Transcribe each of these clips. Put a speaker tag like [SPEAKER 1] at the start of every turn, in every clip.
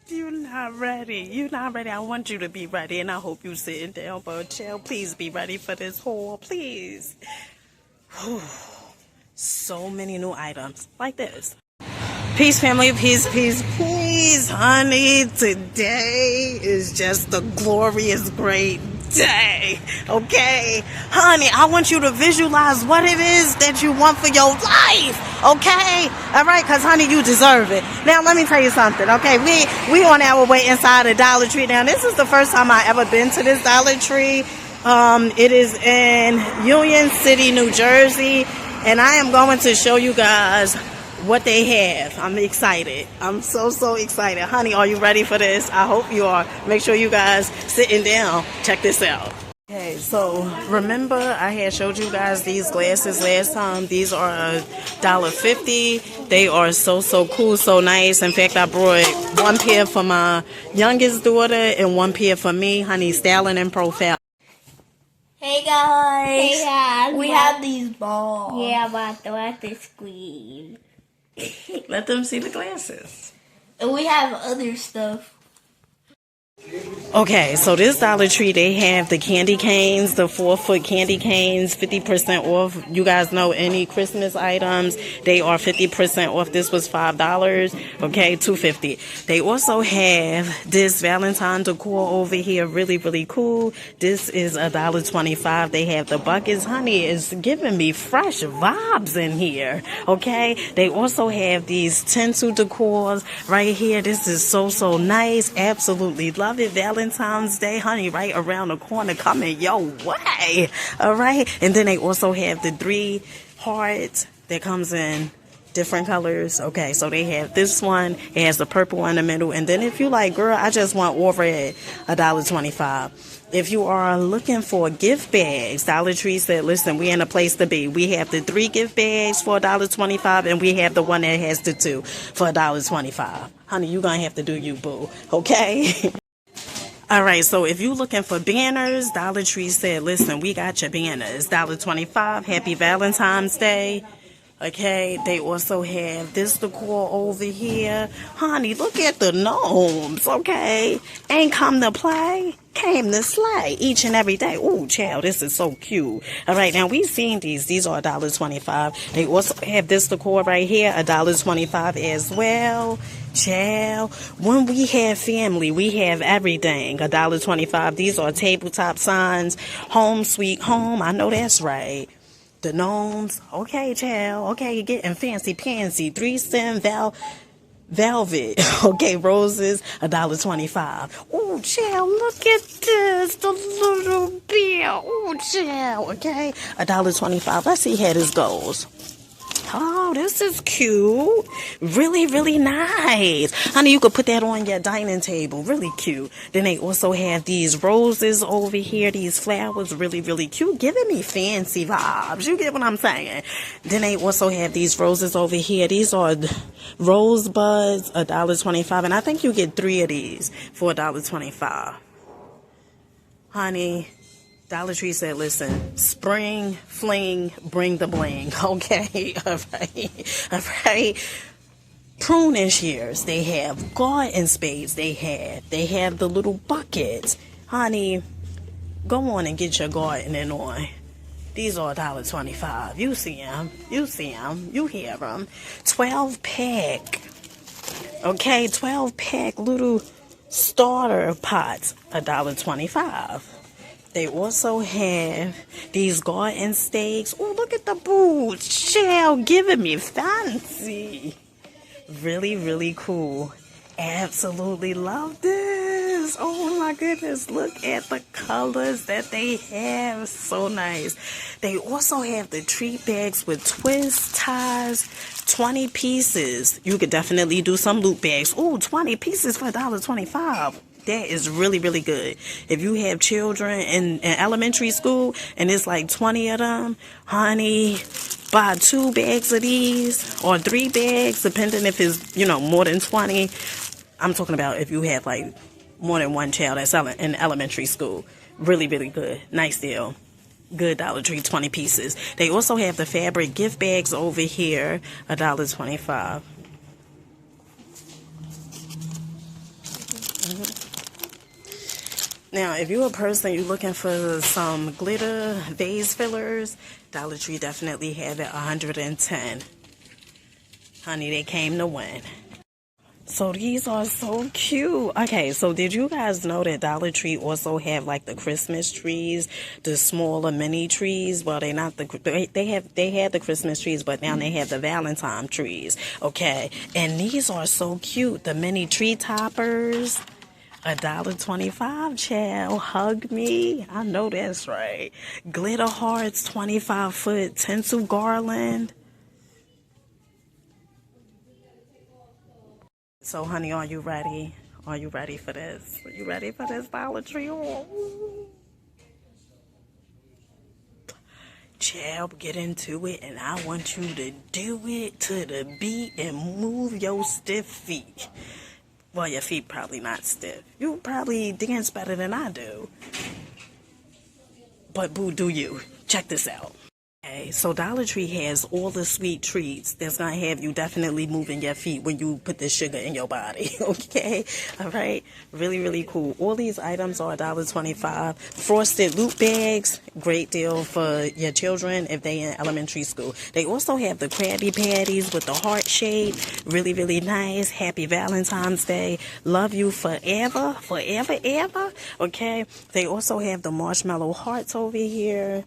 [SPEAKER 1] You're not ready. You're not ready. I want you to be ready, and I hope you sitting down, but chill. Please be ready for this haul, please. So many new items like this. Peace, family. Peace, peace, peace, honey. Today is just a glorious, great day. Okay, honey, I want you to visualize what it is that you want for your life. Okay, all right, because honey, you deserve it. Now let me tell you something. Okay, we on our way inside a Dollar Tree. Now this is the first time I ever been to this Dollar Tree. It is in Union City, New Jersey, and I am going to show you guys what they have. I'm excited. I'm so excited. Honey, are you ready for this? I hope you are. Make sure you guys sitting down. Check this out. Okay, so remember I had showed you guys these glasses last time. These are $1.50. They are so cool, so nice. In fact, I brought one pair for my youngest daughter and one pair for me. Honey, styling and profile.
[SPEAKER 2] Hey guys.
[SPEAKER 3] Hey guys.
[SPEAKER 2] We have these balls.
[SPEAKER 3] Yeah, but they're at the screen.
[SPEAKER 1] Let them see the glasses.
[SPEAKER 2] And we have other stuff.
[SPEAKER 1] Okay, so this Dollar Tree, they have the candy canes, the 4-foot candy canes, 50% off. You guys know any Christmas items, they are 50% off. This was $5, okay, $2.50. They also have this Valentine decor over here, really cool. This is $1.25. They have the buckets. Honey, it's giving me fresh vibes in here, okay? They also have these tinsel decors right here. This is so nice. Absolutely love it. Valentine's Day, honey, right around the corner, coming your way. All right, and then they also have the 3 hearts that comes in different colors. Okay, so they have this one. It has the purple in the middle, and then if you like, girl, I just want all red, $1.25. If you are looking for gift bags, Dollar Tree said, listen, we in a place to be. We have the 3 gift bags for $1.25, and we have the one that has the 2 for $1.25. Honey, you gonna have to do you, boo. Okay. All right, so if you're looking for banners, Dollar Tree said, listen, we got your banners. $1.25. Happy Valentine's Day. Okay, they also have this decor over here. Honey, look at the gnomes, okay? Ain't come to play, came to slay each and every day. Ooh, child, this is so cute. All right, now we've seen these. These are $1.25. They also have this decor right here, $1.25 as well. Child, when we have family, we have everything. $1.25. These are tabletop signs. Home sweet home. I know that's right. The gnomes. Okay, child. Okay, you're getting fancy pansy. 3-stem velvet. Okay, roses. $1.25. Oh, child, look at this. The little bear. Oh, child. Okay, $1.25. Let's see how this goes. Oh, this is cute. Really nice. Honey, you could put that on your dining table. Really cute. Then they also have these roses over here. These flowers. Really cute. Giving me fancy vibes. You get what I'm saying? Then they also have these roses over here. These are rosebuds, $1.25. And I think you get 3 of these for $1.25. Honey, Dollar Tree said, listen, spring, fling, bring the bling. Okay, all right. Pruning shears, they have garden spades, they have the little buckets. Honey, go on and get your gardening on. These are $1.25. You see them, you hear them. 12-pack. Okay, 12-pack little starter pots, $1.25. They also have these garden stakes. Oh, look at the boots. Child, giving me fancy. Really cool. Absolutely love this. Oh my goodness. Look at the colors that they have. So nice. They also have the treat bags with twist ties. 20 pieces. You could definitely do some loop bags. Oh, 20 pieces for $1.25. That is really good. If you have children in elementary school and it's like 20 of them, honey, buy 2 bags of these or 3 bags, depending if it's, more than 20. I'm talking about if you have like more than one child that's in elementary school. Really good. Nice deal. Good Dollar Tree, 20 pieces. They also have the fabric gift bags over here, $1.25. Now, if you're a person, you're looking for some glitter vase fillers, Dollar Tree definitely have it 110. Honey, they came to win. So these are so cute. Okay, so did you guys know that Dollar Tree also have like the Christmas trees, the smaller mini trees? Well, they not the they had the Christmas trees, but now they have the Valentine trees. Okay, and these are so cute. The mini tree toppers. $1.25, child. Hug me. I know that's right. Glitter hearts, 25-foot tinsel garland. So, honey, are you ready? Are you ready for this? Are you ready for this Dollar Tree haul? Child, get into it, and I want you to do it to the beat and move your stiff feet. Well, your feet probably not stiff. You probably dance better than I do. But boo, do you. Check this out. Okay, so Dollar Tree has all the sweet treats that's going to have you definitely moving your feet when you put the sugar in your body, okay? All right? Really, really cool. All these items are $1.25. Frosted Loop bags, great deal for your children if they in elementary school. They also have the Krabby Patties with the heart shape. Really, really nice. Happy Valentine's Day. Love you forever, forever, ever, okay? They also have the marshmallow hearts over here.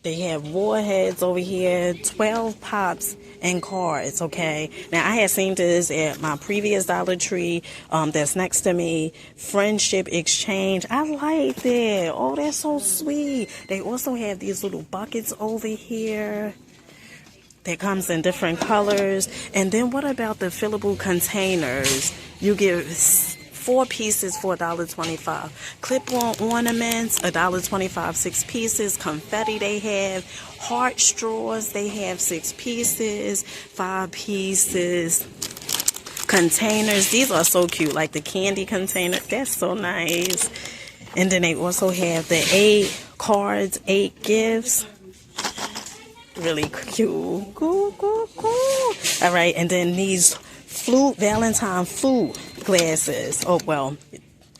[SPEAKER 1] They have warheads over here, 12 pops and cards, okay? Now, I had seen this at my previous Dollar Tree that's next to me. Friendship exchange. I like that. Oh, that's so sweet. They also have these little buckets over here that comes in different colors. And then what about the fillable containers? You get 4 pieces for $1.25. Clip-on ornaments, $1.25, 6 pieces. Confetti they have. Heart straws, they have 6 pieces, 5 pieces. Containers, these are so cute, like the candy container. That's so nice. And then they also have the 8 cards, 8 gifts. Really cute. Cool. All right, and then these Valentine flute glasses. Oh, well,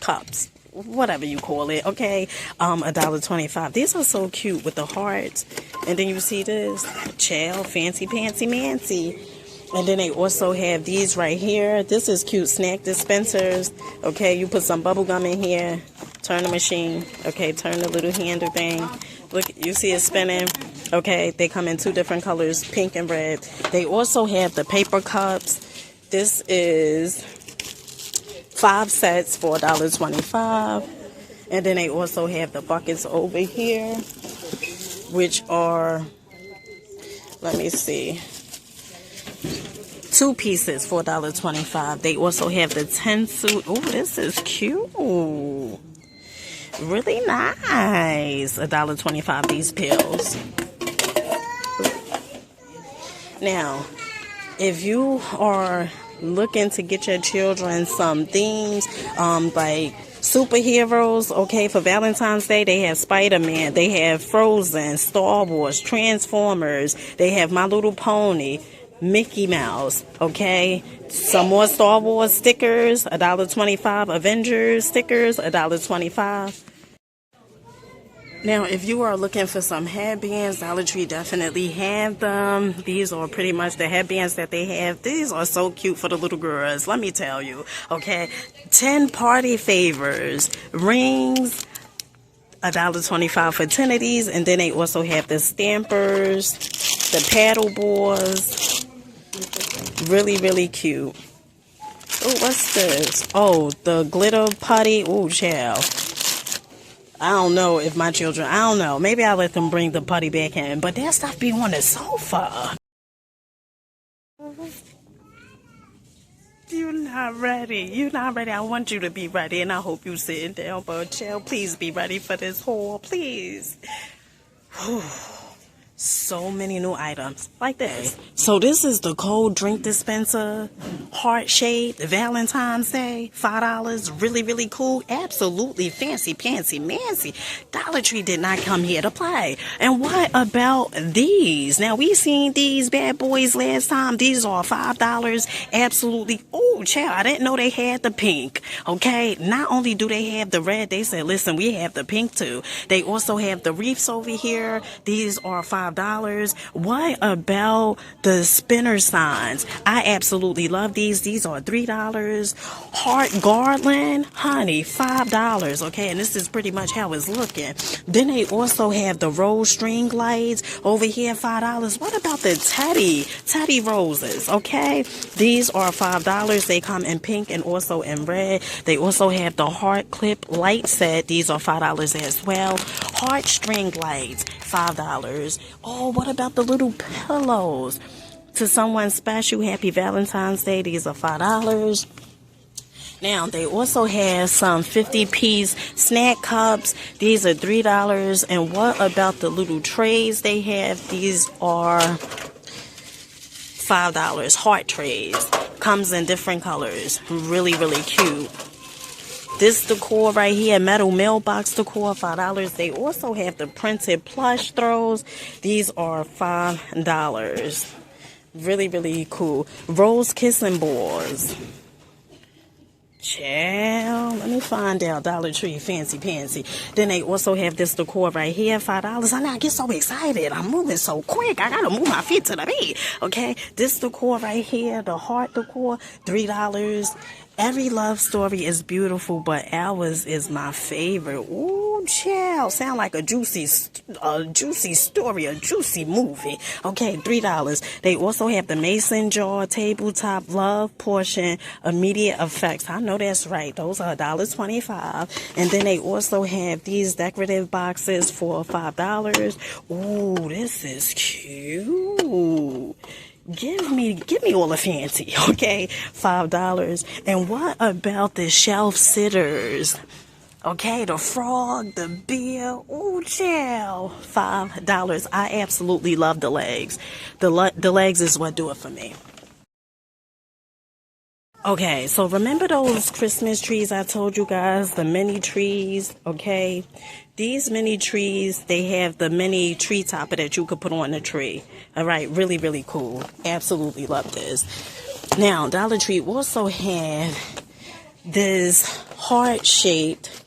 [SPEAKER 1] cups. Whatever you call it, okay? $1.25. These are so cute with the hearts. And then you see this. Child, fancy, pantsy, mancy. And then they also have these right here. This is cute snack dispensers. Okay, you put some bubble gum in here. Turn the machine. Okay, turn the little handle thing. Look, you see it spinning. Okay, they come in 2 different colors, pink and red. They also have the paper cups. This is 5 sets for $1.25. And then they also have the buckets over here, which are, let me see, 2 pieces for $1.25. They also have the tinsel. Oh, this is cute. Really nice. $1.25 these pills. Now, if you are looking to get your children some themes, like superheroes, okay, for Valentine's Day, they have Spider-Man, they have Frozen, Star Wars, Transformers, they have My Little Pony, Mickey Mouse, okay, some more Star Wars stickers, $1.25, Avengers stickers, $1.25. Now, if you are looking for some headbands, Dollar Tree definitely have them. These are pretty much the headbands that they have. These are so cute for the little girls, let me tell you, okay? 10 party favors, rings, $1.25 for 10 of these. And then they also have the stampers, the paddle boards. Really, really cute. Oh, what's this? Oh, the glitter putty. Oh, child. I don't know if my children, I don't know. Maybe I'll let them bring the putty back in. But that stuff be on the sofa. You're not ready. You're not ready. I want you to be ready. And I hope you're sitting down. But child, please be ready for this haul. Please. So many new items like this. So this is the cold drink dispenser, heart-shaped, Valentine's Day, $5. Really, really cool. Absolutely fancy, pantsy, mancy. Dollar Tree did not come here to play. And what about these? Now, we seen these bad boys last time. These are $5. Absolutely. Oh, child, I didn't know they had the pink. Okay, not only do they have the red, they said, listen, we have the pink too. They also have the wreaths over here. These are $5. What about the spinner signs? I absolutely love these. These are $3. Heart garland, honey, $5. Okay, and this is pretty much how it's looking. Then they also have the rose string lights over here, $5. What about the teddy roses? Okay, these are $5. They come in pink and also in red. They also have the heart clip light set. These are $5 as well. Heart string lights, $5. Oh, what about the little pillows? To someone special, happy Valentine's Day. These are $5. Now, they also have some 50-piece snack cups. These are $3. And what about the little trays they have? These are $5. Heart trays. Comes in different colors. Really, really cute. This decor right here, metal mailbox decor, $5. They also have the printed plush throws. These are $5. Really, really cool. Rose kissing boards. Child, let me find out. Dollar Tree, fancy pantsy. Then they also have this decor right here, $5. I get so excited. I'm moving so quick. I gotta move my feet to the beat. Okay, this decor right here, the heart decor, $3. Every love story is beautiful, but ours is my favorite. Ooh, child, sound like a juicy story, a juicy movie. Okay, $3. They also have the mason jar, tabletop love portion, immediate effects. I know that's right. Those are $1.25. And then they also have these decorative boxes for $5. Ooh, this is cute. Give me all the fancy, okay? $5. And what about the shelf sitters? Okay, the frog, the beer, ooh, chill. $5. I absolutely love the legs. The legs is what do it for me. Okay, so remember those Christmas trees I told you guys, the mini trees, okay? These mini trees, they have the mini tree topper that you could put on the tree. All right, really, really cool. Absolutely love this. Now, Dollar Tree also had this heart-shaped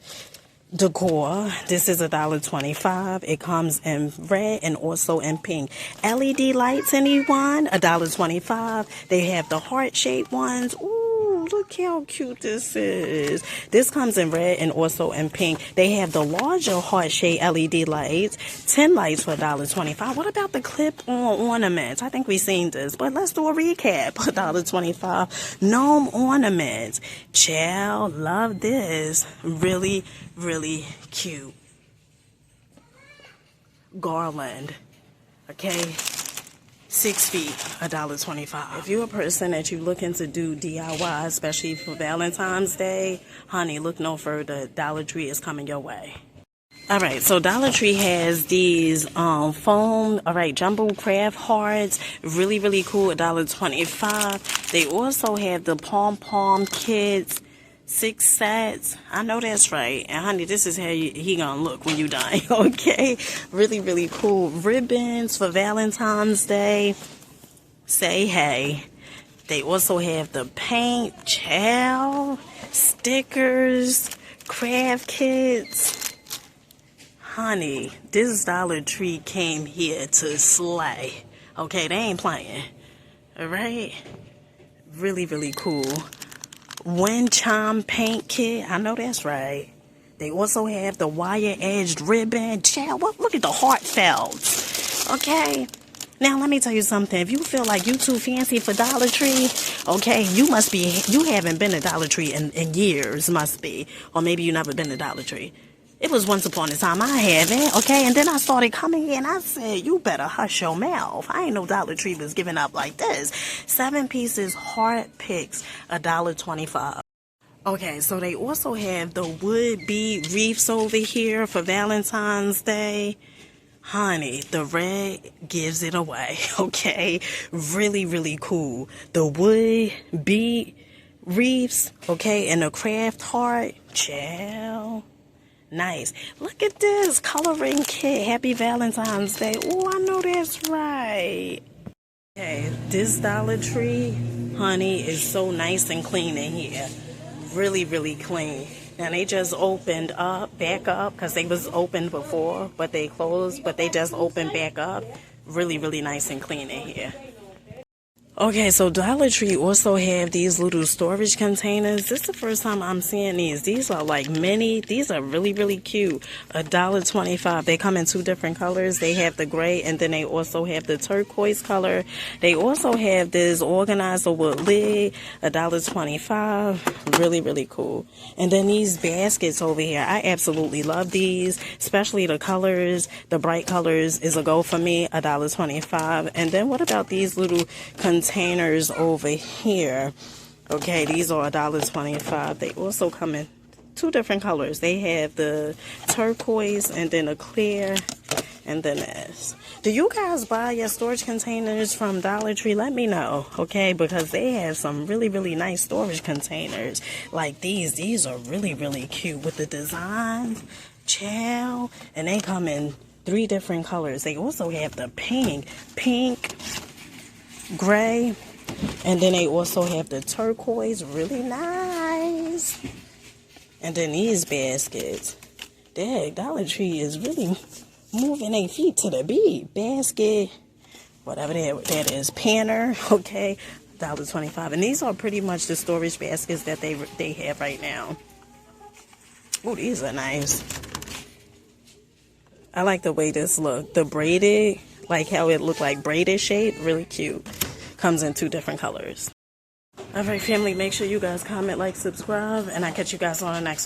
[SPEAKER 1] decor. This is $1.25. It comes in red and also in pink. LED lights, anyone? $1.25. They have the heart-shaped ones. Ooh, look how cute this is. This comes in red and also in pink. They have the larger heart-shaped LED lights. 10 lights for $1.25. What about the clip-on ornaments? I think we've seen this, but let's do a recap. $1.25. Gnome ornaments. Child, love this. Really, really cute. Garland. Okay. 6 feet, $1.25. If you're a person that you're looking to do DIY, especially for Valentine's Day, honey, look no further. Dollar Tree is coming your way. All right, so Dollar Tree has these foam, jumbo craft hearts, really, really cool, $1.25. They also have the pom-pom kits, 6 sets. I know that's right. And honey, this is how he gonna look when you done. Okay, really, really cool. Ribbons for Valentine's Day. Say hey. They also have the paint, chow, stickers, craft kits. Honey, this Dollar Tree came here to slay. Okay, they ain't playing. All right, really, really cool. Wind chime paint kit. I know that's right. They also have the wire-edged ribbon. Child, look at the heartfelt. Okay. Now, let me tell you something. If you feel like you too fancy for Dollar Tree, okay, you haven't been to Dollar Tree in years, must be. Or maybe you never been to Dollar Tree. It was once upon a time I haven't, okay? And then I started coming here and I said, you better hush your mouth. I ain't know Dollar Tree was giving up like this. 7 pieces heart picks, $1.25. Okay, so they also have the would-be wreaths over here for Valentine's Day. Honey, the red gives it away, okay? Really, really cool. The wood bead reefs, okay, and the craft heart, chill. Nice. Look at this coloring kit. Happy Valentine's Day. Oh, I know that's right. Okay, this Dollar Tree, honey, is so nice and clean in here. Really, really clean. And they just opened back up, because they was open before, but they closed, but they just opened back up. Really, really nice and clean in here. Okay, so Dollar Tree also have these little storage containers. This is the first time I'm seeing these. These are like mini. These are really, really cute. $1.25. They come in 2 different colors. They have the gray, and then they also have the turquoise color. They also have this organizer with lid. $1.25. Really, really cool. And then these baskets over here. I absolutely love these, especially the colors. The bright colors is a go for me. $1.25. And then what about these little containers over here? Okay, these are $1.25. They also come in 2 different colors. They have the turquoise and then a clear, and then this. Do you guys buy your storage containers from Dollar Tree? Let me know, okay? Because they have some really, really nice storage containers. Like these. These are really, really cute with the designs. Chow. And they come in 3 different colors. They also have the pink, gray, and then they also have the turquoise. Really nice. And then these baskets. Dang, Dollar Tree is really moving their feet to the beat. Basket, whatever that is, panner, okay, $1.25. And these are pretty much the storage baskets that they have right now. Oh, these are nice. I like the way this look. The braided, like how it looked like braided shape, really cute. Comes in 2 different colors. All right, family, make sure you guys comment, like, subscribe, and I'll catch you guys on the next one.